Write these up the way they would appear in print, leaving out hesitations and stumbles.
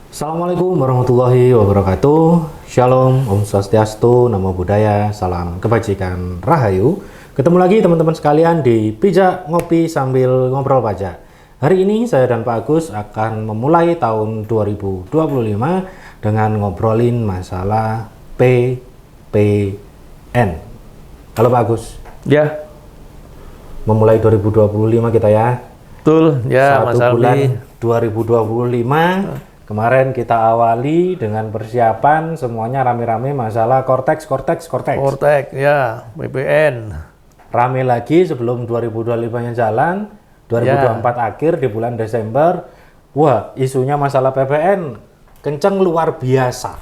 Assalamualaikum warahmatullahi wabarakatuh. Shalom, Om Swastiastu, Namo Buddhaya, salam kebajikan, Rahayu. Ketemu lagi teman-teman sekalian di Pijak Ngopi Sambil Ngobrol Pajak. Hari ini saya dan Pak Agus akan memulai tahun 2025 dengan ngobrolin masalah PPN. Halo Pak Agus. Ya. Memulai 2025 kita ya. Betul, ya Mas Satu bulan Albi. 2025. Kemarin kita awali dengan persiapan semuanya rame-rame masalah Cortex. Kortek, ya, PPN. Rame lagi sebelum 2025-nya jalan, 2024 akhir di bulan Desember. Wah, isunya masalah PPN kenceng luar biasa.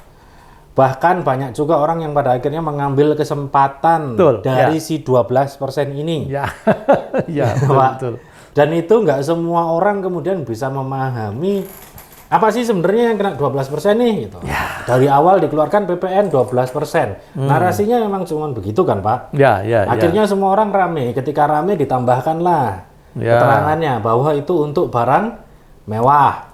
Bahkan banyak juga orang yang pada akhirnya mengambil kesempatan dari si 12% ini. Ya, ya betul. Dan itu nggak semua orang kemudian bisa memahami apa sih sebenarnya yang kena 12% nih gitu. Ya. Dari awal dikeluarkan PPN 12%. Narasinya memang cuma begitu kan, Pak? Ya. Akhirnya semua orang rame. Ketika rame ditambahkanlah keterangannya bahwa itu untuk barang mewah.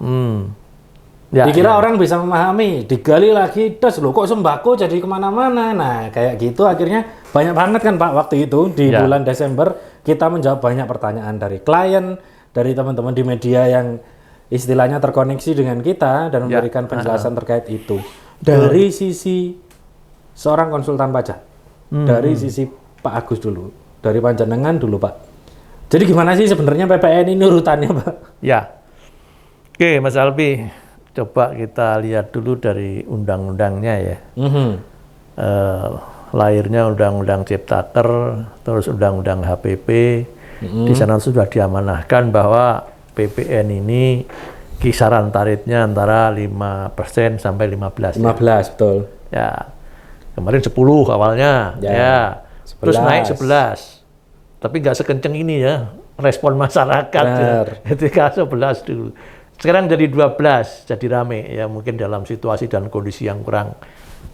Dikira orang bisa memahami, digali lagi, terus loh kok sembako jadi kemana-mana. Nah, kayak gitu akhirnya banyak banget kan Pak waktu itu di bulan Desember kita menjawab banyak pertanyaan dari klien, dari teman-teman di media yang istilahnya terkoneksi dengan kita dan memberikan penjelasan terkait itu. Dari sisi seorang konsultan pajak, dari sisi Pak Agus dulu, dari panjenengan dulu Pak. Jadi gimana sih sebenarnya PPN ini urutannya Pak? Ya, oke Mas Albi, coba kita lihat dulu dari undang-undangnya ya. Lahirnya Undang-Undang Ciptaker, terus Undang-Undang HPP. Di sana sudah diamanahkan bahwa PPN ini kisaran tarifnya antara 5% sampai 15%. 15, betul. Ya. Kemarin 10 awalnya. Ya. 11. Terus naik 11. Tapi nggak sekenceng ini ya, respon masyarakat ya. Ketika 11 dulu. Sekarang jadi 12, jadi rame ya, mungkin dalam situasi dan kondisi yang kurang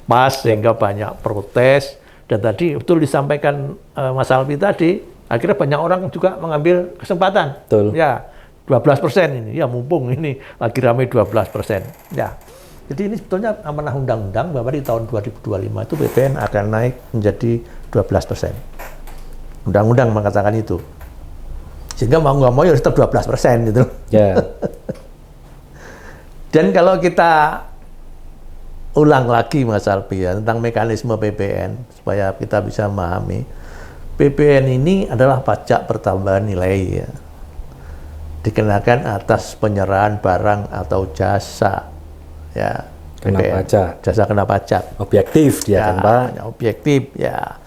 pas sehingga banyak protes. Dan tadi betul disampaikan Mas Albi tadi, akhirnya banyak orang juga mengambil kesempatan. Betul. Ya. 12% ini, ya mumpung ini lagi ramai 12%. Ya, jadi ini sebetulnya amanah undang-undang bahwa di tahun 2025 itu PPN akan naik menjadi 12%. Undang-undang mengatakan itu. Sehingga mau nggak mau ya tetap 12% gitu. Ya. Dan kalau kita ulang lagi Mas Albi ya, tentang mekanisme PPN, supaya kita bisa memahami, PPN ini adalah pajak pertambahan nilai ya. Dikenakan atas penyerahan barang atau jasa ya, kena pajak, jasa kena pajak objektif dia kan Pak, objektif ya.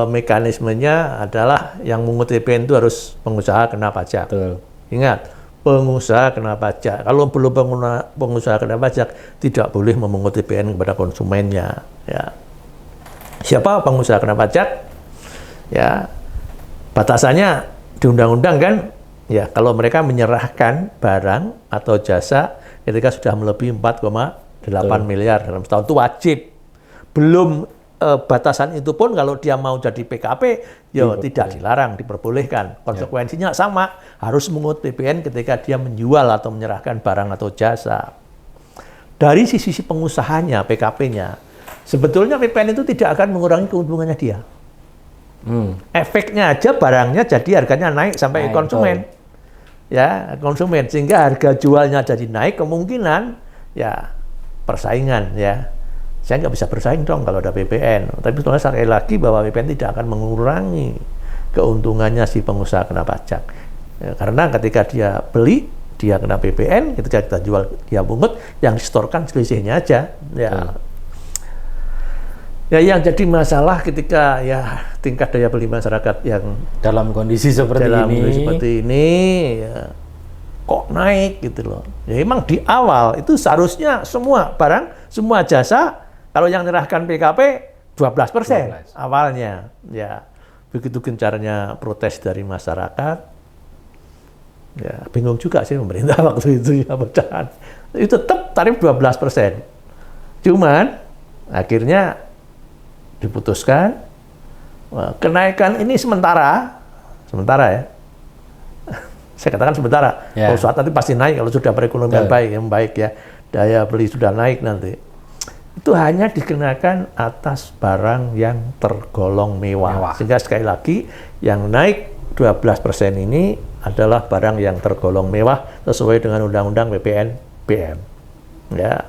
Mekanismenya adalah yang mengut PPN itu harus pengusaha kena pajak. Betul. Ingat, pengusaha kena pajak. Kalau belum pengusaha kena pajak tidak boleh memungut PPN kepada konsumennya ya. Siapa pengusaha kena pajak ya, batasannya di undang-undang kan. Ya, kalau mereka menyerahkan barang atau jasa ketika sudah melebihi 4,8 miliar dalam setahun itu wajib. Belum batasan itu pun kalau dia mau jadi PKP, ya tidak dilarang, diperbolehkan. Konsekuensinya sama, harus mengut PPN ketika dia menjual atau menyerahkan barang atau jasa. Dari sisi pengusahanya, PKP-nya, sebetulnya PPN itu tidak akan mengurangi keuntungannya dia. Efeknya aja barangnya jadi harganya naik sampai konsumen. Ya, konsumen, sehingga harga jualnya jadi naik, kemungkinan ya persaingan ya. Saya nggak bisa bersaing dong kalau ada PPN. Tapi sebetulnya sekali lagi bahwa PPN tidak akan mengurangi keuntungannya si pengusaha kena pajak. Ya, karena ketika dia beli, dia kena PPN, ketika kita jual dia pungut, yang disetorkan selisihnya aja. Ya. Ya, yang jadi masalah ketika ya tingkat daya beli masyarakat yang dalam kondisi seperti ini ya, kok naik gitu loh. Ya emang di awal itu seharusnya semua barang, semua jasa kalau yang menyerahkan PKP 12% awalnya. Ya, begitu gencarnya protes dari masyarakat, ya bingung juga sih pemerintah waktu itu ya pecahan. Itu tetap tarif 12%. Cuman akhirnya diputuskan kenaikan ini sementara ya. Saya katakan sementara. Kalau suatu nanti pasti naik kalau sudah perekonomian baik ya. Daya beli sudah naik nanti. Itu hanya dikenakan atas barang yang tergolong mewah. Sehingga sekali lagi yang naik 12% ini adalah barang yang tergolong mewah sesuai dengan Undang-Undang PPNBM. Ya.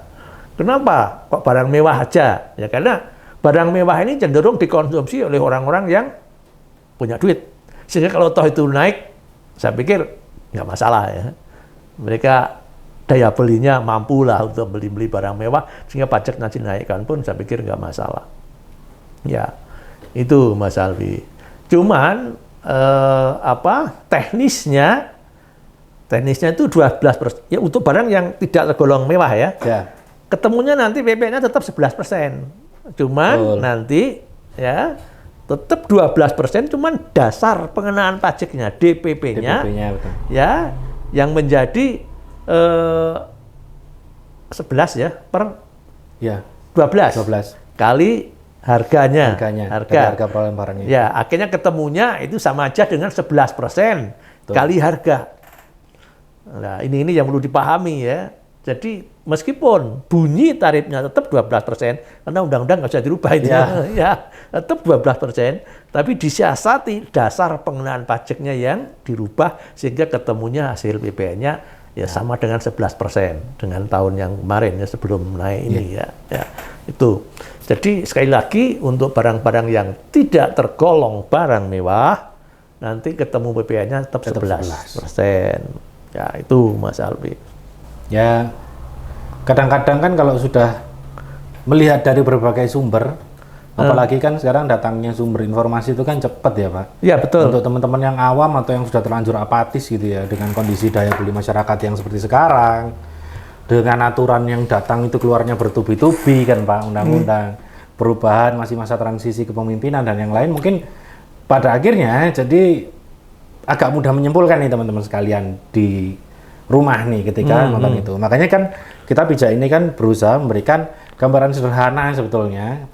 Kenapa kok barang mewah aja? Ya karena barang mewah ini cenderung dikonsumsi oleh orang-orang yang punya duit. Sehingga kalau toh itu naik, saya pikir nggak masalah ya. Mereka daya belinya mampu lah untuk beli babarang mewah, sehingga pajak nanti naikkan pun saya pikir nggak masalah. Ya, itu Mas Alwi. Cuman teknisnya itu 12%. Ya untuk barang yang tidak tergolong mewah ya. Ketemunya nanti PP-nya tetap 11%. Cuman nanti ya tetap 12%, cuman dasar pengenaan pajaknya DPP-nya ya yang menjadi 11 ya per 12 kali harga perolehan barangnya. Ya, akhirnya ketemunya itu sama aja dengan 11% kali harga. Nah, ini yang perlu dipahami ya. Jadi meskipun bunyi tarifnya tetap 12%, karena undang-undang nggak bisa dirubah itu ya, tetap 12%, tapi disiasati dasar pengenaan pajaknya yang dirubah sehingga ketemunya hasil PPN-nya ya sama dengan 11% dengan tahun yang kemarin ya sebelum naik ini ya. Itu. Jadi sekali lagi untuk barang-barang yang tidak tergolong barang mewah nanti ketemu PPN-nya tetap 11%. Ya itu Mas Alwi. Ya, kadang-kadang kan kalau sudah melihat dari berbagai sumber, apalagi kan sekarang datangnya sumber informasi itu kan cepat ya Pak. Ya betul. Untuk teman-teman yang awam atau yang sudah terlanjur apatis gitu ya, dengan kondisi daya beli masyarakat yang seperti sekarang, dengan aturan yang datang itu keluarnya bertubi-tubi kan Pak, undang-undang perubahan masih masa transisi kepemimpinan dan yang lain, mungkin pada akhirnya jadi agak mudah menyimpulkan nih teman-teman sekalian di rumah nih ketika nonton itu. Makanya kan kita bijak ini kan berusaha memberikan gambaran sederhana sebetulnya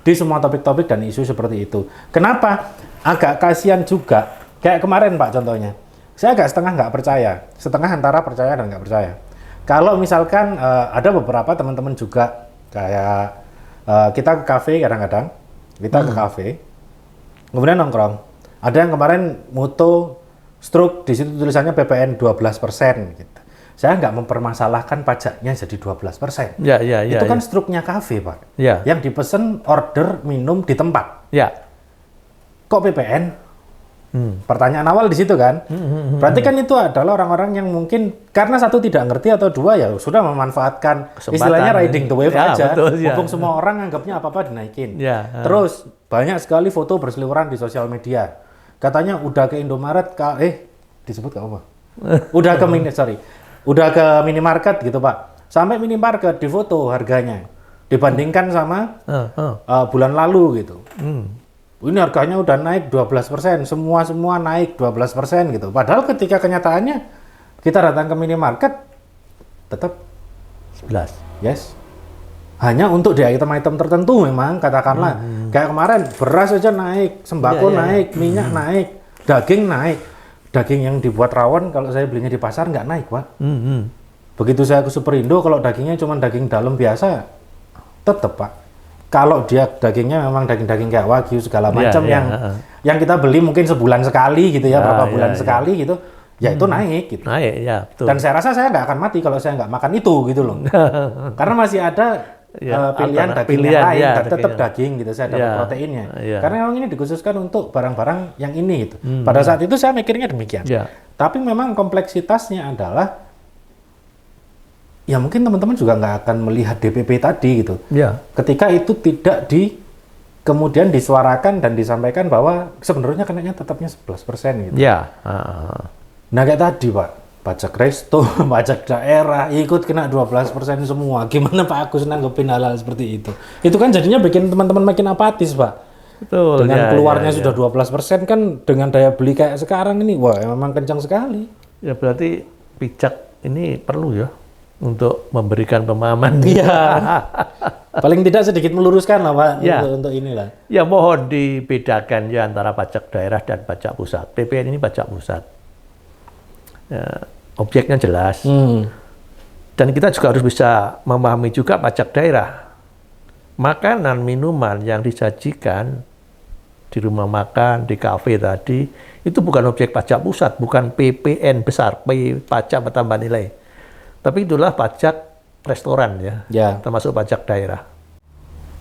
di semua topik-topik dan isu seperti itu. Kenapa? Agak kasihan juga. Kayak kemarin Pak contohnya. Saya agak setengah nggak percaya. Setengah antara percaya dan nggak percaya. Kalau misalkan ada beberapa teman-teman juga kayak kita ke kafe kadang-kadang. Kita ke kafe. Kemudian nongkrong. Ada yang kemarin moto struk, di situ tulisannya PPN 12% gitu. Saya nggak mempermasalahkan pajaknya jadi 12%. Itu kan struknya kafe, Pak. Yang dipesen order minum di tempat. Kok PPN? Pertanyaan awal di situ kan. Berarti kan itu adalah orang-orang yang mungkin karena satu tidak ngerti atau dua ya sudah memanfaatkan istilahnya riding the wave aja. Mumpung semua orang anggapnya apa-apa dinaikin. Terus banyak sekali foto berseliweran di sosial media. Katanya udah ke Indomaret, disebut nggak apa? Udah ke minimarket gitu Pak. Sampai minimarket di foto harganya dibandingkan sama bulan lalu gitu. Ini harganya udah naik 12%, semua naik 12% gitu. Padahal ketika kenyataannya kita datang ke minimarket tetap 11. Yes. Hanya untuk di item-item tertentu memang katakanlah kayak kemarin beras aja naik, sembako naik, minyak naik, daging naik. Daging yang dibuat rawon kalau saya belinya di pasar nggak naik Pak. Begitu saya ke Superindo kalau dagingnya cuma daging dalam biasa tetap Pak. Kalau dia dagingnya memang daging-daging kayak wagyu segala macam yang kita beli mungkin sebulan sekali gitu ya, berapa bulan sekali gitu. Ya itu naik gitu. Naik ya, betul. Dan saya rasa saya nggak akan mati kalau saya nggak makan itu gitu loh. Karena masih ada pilihan daging yang lain, tetap daging gitu, saya dapat proteinnya. Karena memang ini dikhususkan untuk barang-barang yang ini gitu. Pada saat itu saya mikirnya demikian. Tapi memang kompleksitasnya adalah ya mungkin teman-teman juga nggak akan melihat DPP tadi gitu. Ketika itu tidak kemudian disuarakan dan disampaikan bahwa sebenarnya kenainya tetapnya 11% gitu. Nah kayak tadi Pak, pajak resto, pajak daerah, ikut kena 12% semua. Gimana Pak Agus nanggepin hal-hal seperti itu? Itu kan jadinya bikin teman-teman makin apatis, Pak. Betul. Dengan keluarnya sudah 12% kan dengan daya beli kayak sekarang ini, wah memang kencang sekali. Ya berarti pijak ini perlu ya untuk memberikan pemahaman. Iya. Paling tidak sedikit meluruskan lah Pak ya. untuk inilah. Ya mohon dibedakan ya antara pajak daerah dan pajak pusat. PPN ini pajak pusat. Ya, objeknya jelas. Dan kita juga harus bisa memahami juga pajak daerah. Makanan, minuman yang disajikan di rumah makan, di kafe tadi, itu bukan objek pajak pusat, bukan PPN besar, pajak bertambah nilai. Tapi itulah pajak restoran ya, termasuk pajak daerah.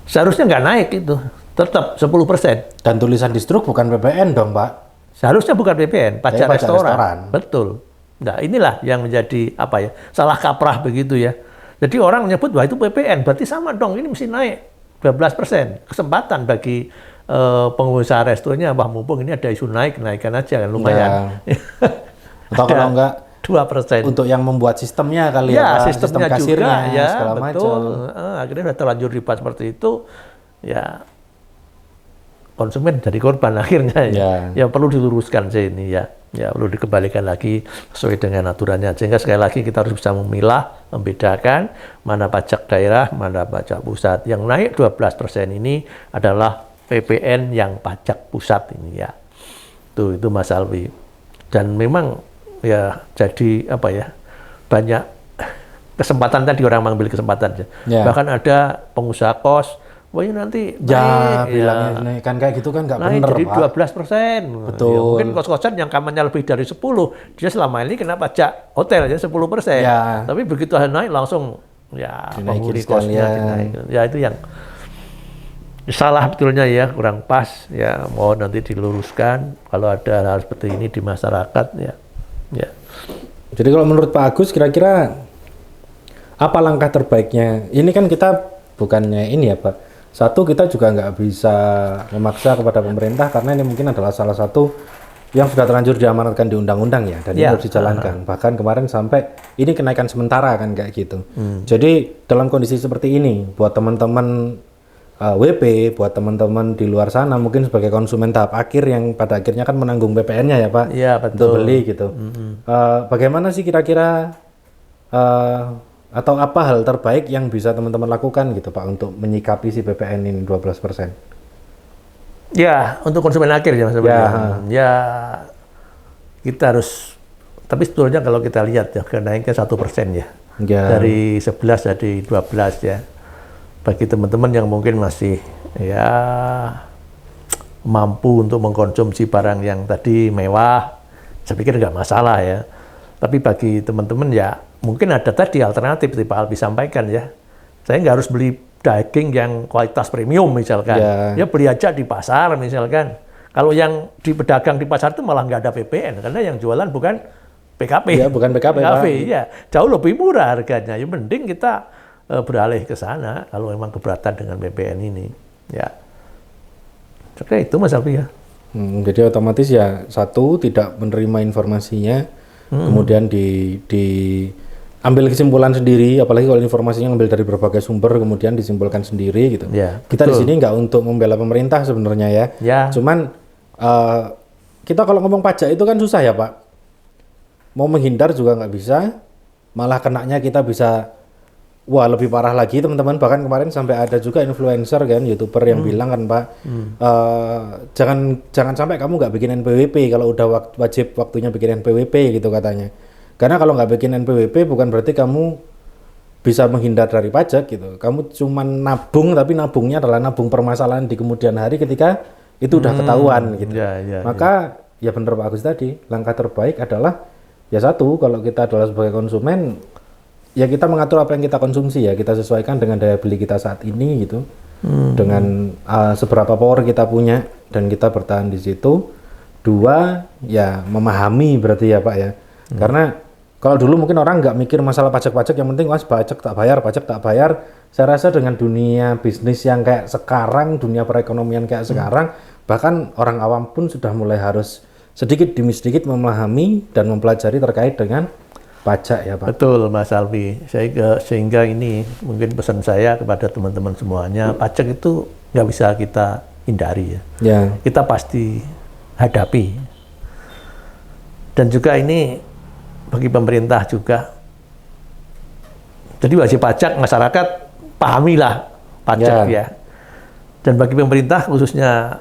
Seharusnya nggak naik itu, tetap 10%. Dan tulisan di struk bukan PPN dong Pak? Seharusnya bukan PPN, pajak restoran. Betul. Nah inilah yang menjadi apa ya, salah kaprah begitu ya. Jadi orang menyebut wah itu PPN, berarti sama dong, ini mesti naik 12%. Kesempatan bagi pengusaha restorannya, wah mumpung ini ada isu naikkan aja kan lumayan. Ya. Atau kalau enggak 2%. Untuk yang membuat sistemnya kali ya, sistem kasirnya juga, ya, segala betul. macam. Akhirnya sudah terlanjur ribet seperti itu, ya konsumen jadi korban akhirnya. Ya perlu diluruskan sih ini ya. Ya perlu dikembalikan lagi sesuai dengan aturannya. Sehingga sekali lagi kita harus bisa memilah, membedakan mana pajak daerah, mana pajak pusat. Yang naik 12% ini adalah PPN yang pajak pusat ini ya. Itu Mas Alwi. Dan memang ya jadi apa ya, banyak kesempatan tadi orang mengambil kesempatan. Bahkan ada pengusaha kos, wah nanti bilangnya naikkan kayak gitu kan nggak benar jadi Pak. 12%. Betul. Ya, mungkin kos-kosan yang kamarnya lebih dari 10, dia selama ini kena pajak hotel aja 10%. Tapi begitu naik langsung ya penghuni kosnya dinaik. Ya itu yang salah betulnya ya, kurang pas ya, mohon nanti diluruskan kalau ada hal seperti ini di masyarakat ya. Jadi kalau menurut Pak Agus kira-kira apa langkah terbaiknya? Ini kan kita bukannya ini ya Pak. Satu, kita juga nggak bisa memaksa kepada pemerintah karena ini mungkin adalah salah satu yang sudah terlanjur diamanatkan di undang-undang ya, dan ini harus dijalankan. Bahkan kemarin sampai ini kenaikan sementara kan kayak gitu. Jadi dalam kondisi seperti ini, buat teman-teman WP, buat teman-teman di luar sana mungkin sebagai konsumen tahap akhir yang pada akhirnya kan menanggung PPN-nya ya Pak, untuk beli gitu. Bagaimana sih kira-kira atau apa hal terbaik yang bisa teman-teman lakukan gitu Pak untuk menyikapi si PPN ini 12%? Ya, untuk konsumen akhir ya Mas. Ya, kita harus, tapi sebetulnya kalau kita lihat ya, kenaikan 1% ya. Dari 11 jadi 12 ya. Bagi teman-teman yang mungkin masih ya mampu untuk mengkonsumsi barang yang tadi mewah, saya pikir nggak masalah ya. Tapi bagi teman-teman ya, mungkin ada tadi alternatif seperti Pak Albi sampaikan ya. Saya nggak harus beli daging yang kualitas premium misalkan. Ya beli aja di pasar misalkan. Kalau yang di pedagang di pasar itu malah nggak ada PPN karena yang jualan bukan PKP. Ya, bukan PKP. Ya, jauh lebih murah harganya. Ya mending kita beralih ke sana kalau memang keberatan dengan PPN ini. Ya. Oke, itu Mas Albi ya. Jadi otomatis ya satu tidak menerima informasinya. Kemudian diambil kesimpulan sendiri, apalagi kalau informasinya ngambil dari berbagai sumber, kemudian disimpulkan sendiri gitu. Kita di sini nggak untuk membela pemerintah sebenarnya ya. Cuman kita kalau ngomong pajak itu kan susah ya Pak. Mau menghindar juga nggak bisa, malah kenanya kita bisa, wah lebih parah lagi teman-teman. Bahkan kemarin sampai ada juga influencer kan, YouTuber yang bilang kan Pak, jangan sampai kamu nggak bikin NPWP kalau udah wajib waktunya bikin NPWP gitu katanya. Karena kalau nggak bikin NPWP bukan berarti kamu bisa menghindar dari pajak gitu. Kamu cuma nabung, tapi nabungnya adalah nabung permasalahan di kemudian hari ketika itu udah ketahuan gitu. Maka ya benar Pak Agus tadi, langkah terbaik adalah ya satu, kalau kita adalah sebagai konsumen, ya kita mengatur apa yang kita konsumsi ya, kita sesuaikan dengan daya beli kita saat ini gitu, dengan seberapa power kita punya dan kita bertahan di situ. Dua, ya memahami berarti ya Pak ya, karena kalau dulu mungkin orang nggak mikir masalah pajak-pajak, yang penting pajak tak bayar. Saya rasa dengan dunia bisnis yang kayak sekarang, dunia perekonomian kayak sekarang, bahkan orang awam pun sudah mulai harus sedikit demi sedikit memahami dan mempelajari terkait dengan pajak ya Pak. Betul Mas Alfi. Sehingga ini mungkin pesan saya kepada teman-teman semuanya, pajak itu nggak bisa kita hindari ya. Ya. Kita pasti hadapi. Dan juga ini bagi pemerintah juga. Jadi wajib pajak masyarakat pahamilah pajak ya. Dan bagi pemerintah khususnya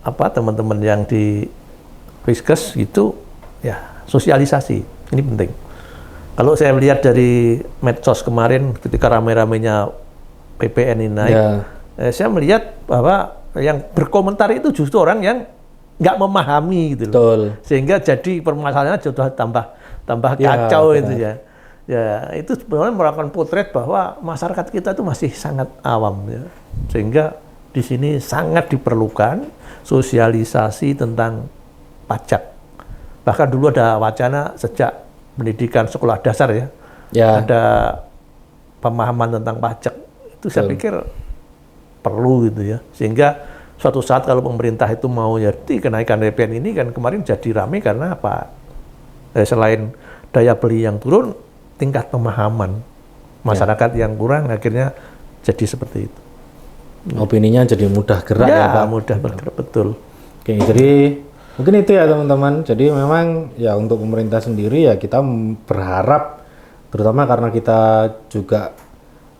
teman-teman yang di Fiskes itu ya sosialisasi. Ini penting. Kalau saya melihat dari medsos kemarin ketika rame-ramenya PPN ini naik, saya melihat bahwa yang berkomentar itu justru orang yang nggak memahami gitu loh. Sehingga jadi permasalahannya sudah tambah kacau itu ya. Ya, itu sebenarnya merupakan potret bahwa masyarakat kita itu masih sangat awam ya. Sehingga di sini sangat diperlukan sosialisasi tentang pajak. Bahkan dulu ada wacana sejak pendidikan sekolah dasar ya. Ada pemahaman tentang pajak. Itu saya pikir perlu gitu ya. Sehingga suatu saat kalau pemerintah itu mau jadi kenaikan PPN ini kan kemarin jadi ramai karena apa? Selain daya beli yang turun, tingkat pemahaman masyarakat yang kurang akhirnya jadi seperti itu. Opininya jadi mudah gerak ya Pak? Mudah bergerak, betul. Oke, jadi mungkin itu ya teman-teman. Jadi memang ya untuk pemerintah sendiri ya kita berharap, terutama karena kita juga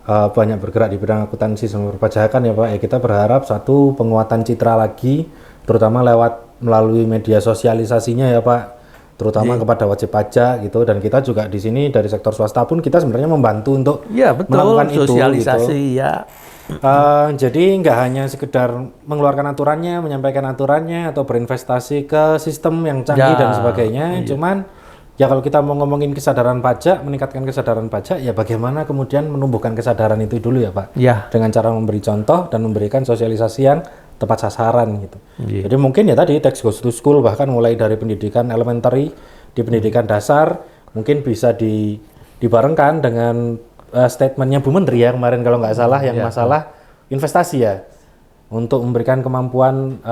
banyak bergerak di bidang akuntansi sama perpajakan ya Pak, ya kita berharap satu penguatan citra lagi, terutama melalui media sosialisasinya ya Pak, terutama kepada wajib pajak gitu. Dan kita juga di sini dari sektor swasta pun kita sebenarnya membantu untuk melakukan sosialisasi itu, gitu. Ya. Jadi nggak hanya sekedar mengeluarkan aturannya, menyampaikan aturannya atau berinvestasi ke sistem yang canggih dan sebagainya. Cuman ya kalau kita mau ngomongin kesadaran pajak, meningkatkan kesadaran pajak, ya bagaimana kemudian menumbuhkan kesadaran itu dulu ya Pak. Dengan cara memberi contoh dan memberikan sosialisasi yang tepat sasaran gitu. Jadi mungkin ya tadi text goes to school, bahkan mulai dari pendidikan elementary, di pendidikan dasar mungkin bisa dibarengkan dengan statementnya Bu Menteri ya kemarin kalau nggak salah yang masalah investasi ya, untuk memberikan kemampuan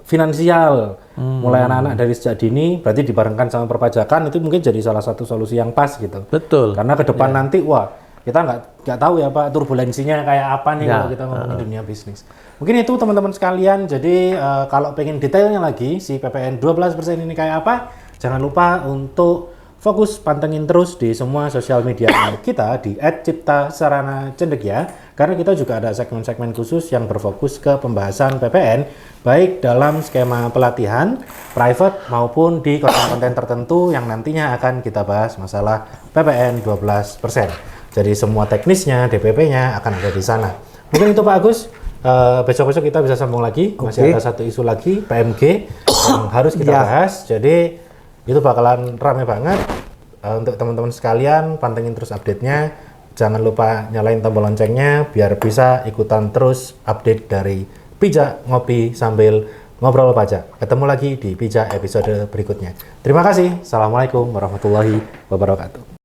finansial mulai anak-anak dari sejak dini, berarti dibarengkan sama perpajakan, itu mungkin jadi salah satu solusi yang pas gitu. Betul. Karena ke depan nanti kita nggak tahu ya Pak turbulensinya kayak apa nih kalau kita ngomongin dunia bisnis. Mungkin itu teman-teman sekalian. Jadi kalau pengen detailnya lagi si PPN 12% ini kayak apa, jangan lupa untuk fokus pantengin terus di semua sosial media kita di @ciptasarana-cendekia, karena kita juga ada segmen-segmen khusus yang berfokus ke pembahasan PPN, baik dalam skema pelatihan, private maupun di konten-konten tertentu yang nantinya akan kita bahas masalah PPN 12%. Jadi semua teknisnya, DPP-nya akan ada di sana. Mungkin itu Pak Agus. Besok-besok kita bisa sambung lagi. Masih ada satu isu lagi, PMG yang harus kita bahas. Jadi itu bakalan rame banget. Untuk teman-teman sekalian, pantengin terus update-nya. Jangan lupa nyalain tombol loncengnya biar bisa ikutan terus update dari Pijak Ngopi sambil ngobrol pajak. Ketemu lagi di Pijak episode berikutnya. Terima kasih. Assalamualaikum warahmatullahi wabarakatuh.